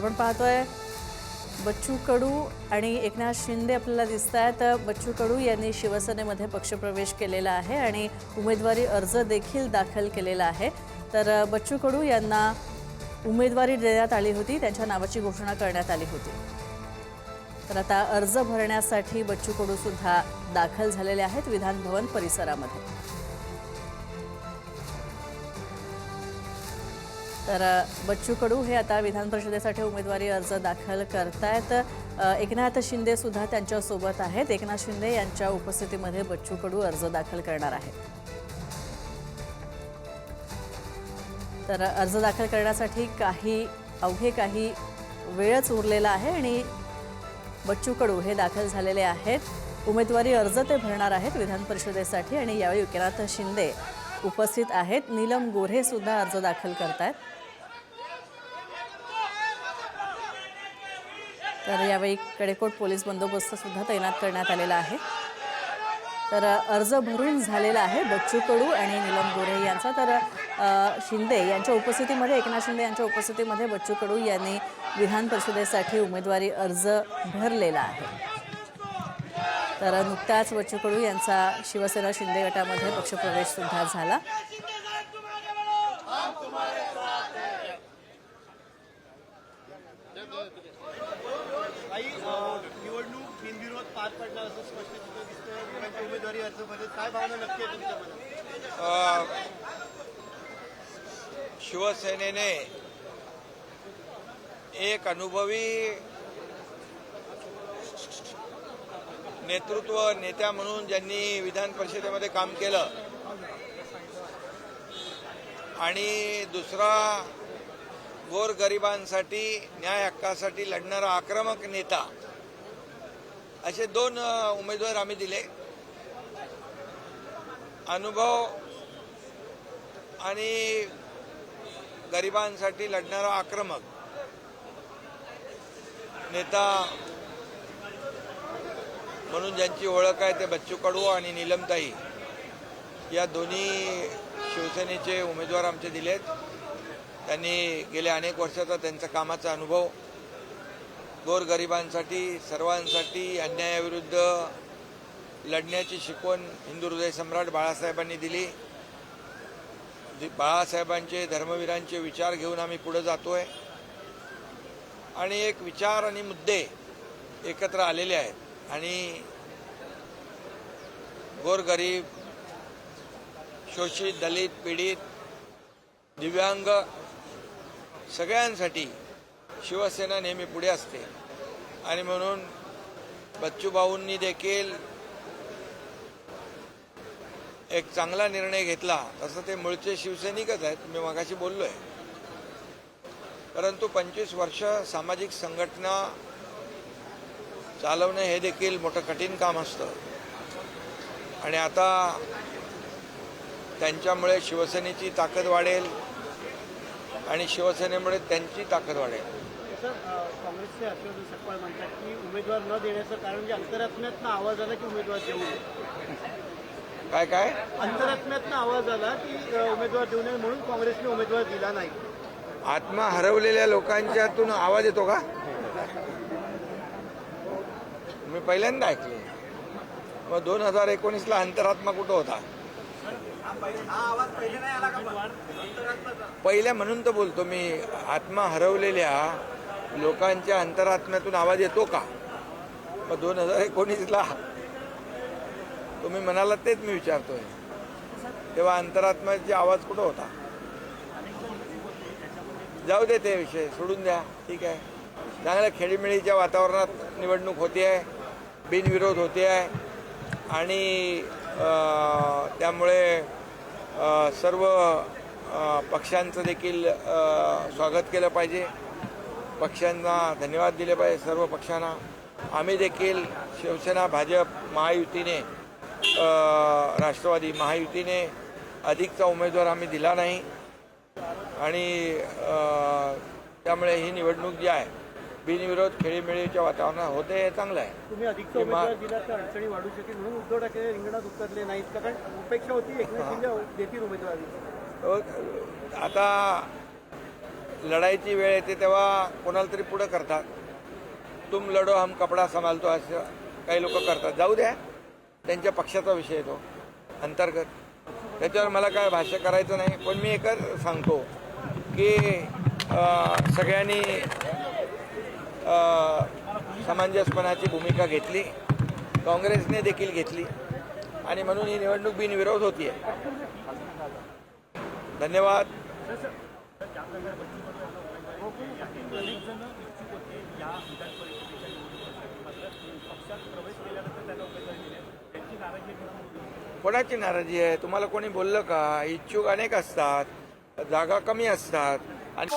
आपण पाहतोय बच्चू कडू आणि एकनाथ शिंदे आपल्याला दिसत आहेत। बच्चू कडू यांनी शिवसेनेमध्ये पक्षप्रवेश केलेला आहे आणि उमेदवारी अर्ज देखील दाखल केलेला आहे। तर बच्चू कडू यांना उमेदवारी देण्यात आली होती, त्यांच्या नावाची घोषणा करण्यात आली होती। तर आता अर्ज भरण्यासाठी बच्चू कडू सुद्धा दाखल झालेले आहेत विधान भवन परिसरामध्ये। तर बच्चू कडू हे आता विधान परिषदेसाठी उमेदवारी अर्ज दाखल करतायत। एकनाथ शिंदे सुद्धा त्यांच्या सोबत आहेत। एकनाथ शिंदे यांच्या उपस्थितीमध्ये बच्चू कडू अर्ज दाखल करणार आहेत। तर अर्ज दाखल करण्यासाठी अवघे काही वेळच उरलेला आहे आणि बच्चू कडू हे दाखल झालेले आहेत। उमेदवारी अर्ज ते भरणार आहेत विधान परिषदेसाठी आणि यावेळी एकनाथ शिंदे उपस्थित आहेत। नीलम गोऱ्हे सुद्धा अर्ज दाखल करतायत। तर यावेळी कडेकोट पोलीस बंदोबस्त सुद्धा तैनात करण्यात आलेला आहे। तर अर्ज भरून झालेला आहे बच्चू कडू आणि नीलम गोऱ्हे यांचा। तर शिंदे यांच्या उपस्थितीमध्ये एकनाथ शिंदे यांच्या उपस्थितीमध्ये बच्चू कडू यांनी विधान परिषदेसाठी उमेदवारी अर्ज भरलेला आहे। तर नुकताच बच्चू कडू यांचा शिवसेना शिंदे गटामध्ये पक्षप्रवेश सुद्धा झाला। निवडणूक बिनविरोध पार पडणार असं स्पष्ट दिसतंय। उमेदवारी अर्ज भरत काय भावना नक्की आहे तुमच्या मनात? शिवसेनेने एक अनुभवी नेत्या म्हणून ज्यांनी विधान परिषदेमध्ये काम केलं आणि दुसरा गोरगरिबांसाठी न्याय हक्कासाठी लढणारा आक्रमक नेता, असे दोन उमेदवार आम्ही दिले। अनुभव आणि गरिबांसाठी लढणारा आक्रमक नेता म्हणून ज्यांची ओळख आहे ते बच्चू कडू आणि नीलमताई या दोन्ही शिवसेनेचे उमेदवार आमचे दिलेत। त्यांनी गेल्या अनेक वर्षाचा त्यांचा कामाचा अनुभव गोरगरिबांसाठी सर्वांसाठी अन्यायाविरुद्ध लढण्याची शिकवण हिंदू हृदय सम्राट बाळासाहेबांनी दिली। बाळासाहेबांचे धर्मवीरांचे विचार घेऊन आम्ही पुढे जातोय आणि एक विचार आणि मुद्दे एकत्र आलेले आहेत आणि गोरगरीब, शोषित, दलित, पीडित, दिव्यांग सगळ्यांसाठी शिवसेना नेहमी पुढे असते आणि म्हणून बच्चू भाऊंनी देखील एक चांगला निर्णय घेतला। तसं ते मूळचे शिवसैनिकच आहेत, मी मगाशी बोललोय, परंतु 25 वर्ष सामाजिक संघटना चालवणे हे देखील मोठं कठीण काम असतं आणि आता त्यांच्यामुळे शिवसेनेची ताकद वाढेल आणि शिवसेनेमुळे त्यांची ताकद वाढेल। काँग्रेसचे हर्षवर्धन सपकाळ म्हणतात की उमेदवार न देण्याचं कारण जे अंतरात्म्यातनं आवाज आला की उमेदवार देऊ नये। काय अंतरात्म्यातनं आवाज आला की उमेदवार देऊ नये म्हणून काँग्रेसने उमेदवार दिला नाही। आत्मा हरवलेल्या लोकांच्यातून आवाज येतो का? मी पहिल्यांदा ऐकले। मग 2019ला अंतरात्मा कुठं होता? पहिल्या म्हणून तर बोलतो मी, आत्मा हरवलेल्या लोकांच्या अंतरात्म्यातून आवाज येतो का? मग 2019ला तुम्ही म्हणाला तेच मी विचारतोय, तेव्हा अंतरात्म्याचा आवाज कुठं होता? जाऊ दे, ते विषय सोडून द्या, ठीक आहे। चांगल्या खेळीमेळीच्या वातावरणात निवडणूक होते आहे, बिनविरोध होते आहे आणि त्यामुळे सर्व पक्षांचं देखील स्वागत केलं पाहिजे, पक्षांना धन्यवाद दिले पाहिजे सर्व पक्षांना। आम्ही देखील शिवसेना, भाजप, महायुतीने, राष्ट्रवादी महायुतीने अधिकचा उमेदवार आम्ही दिला नाही आणि त्यामुळे ही निवडणूक जी आहे बिनविरोध खेळीमेळीच्या वातावरणात होते, हे चांगलं आहे। तुम्ही अधिकचा उमेदवार दिला तर अडचणी वाढू शकेल म्हणून उद्धव ठाकरे रिंगणात उतरले नाहीत, कारण अपेक्षा होती एकनाथ शिंदे देतील उमेदवारी। आता लढाईची वेळ येते तेव्हा कोणाला तरी पुढं करतात. तुम लढो हम कपडा सांभाळतो असं काही लोक करतात. जाऊ द्या, त्यांच्या पक्षाचा विषय आहे तो अंतर्गत, त्याच्यावर मला काय भाष्य करायचं नाही. पण मी एकच सांगतो की सगळ्यांनी समंजसपणाची भूमिका घेतली, काँग्रेसने देखील घेतली आणि म्हणून ही निवडणूक बिनविरोध होती आहे. धन्यवाद. कोणाची नाराजी आहे? तुम्हाला कोणी बोललं का? इच्छुक अनेक असतात, जागा कमी असतात आणि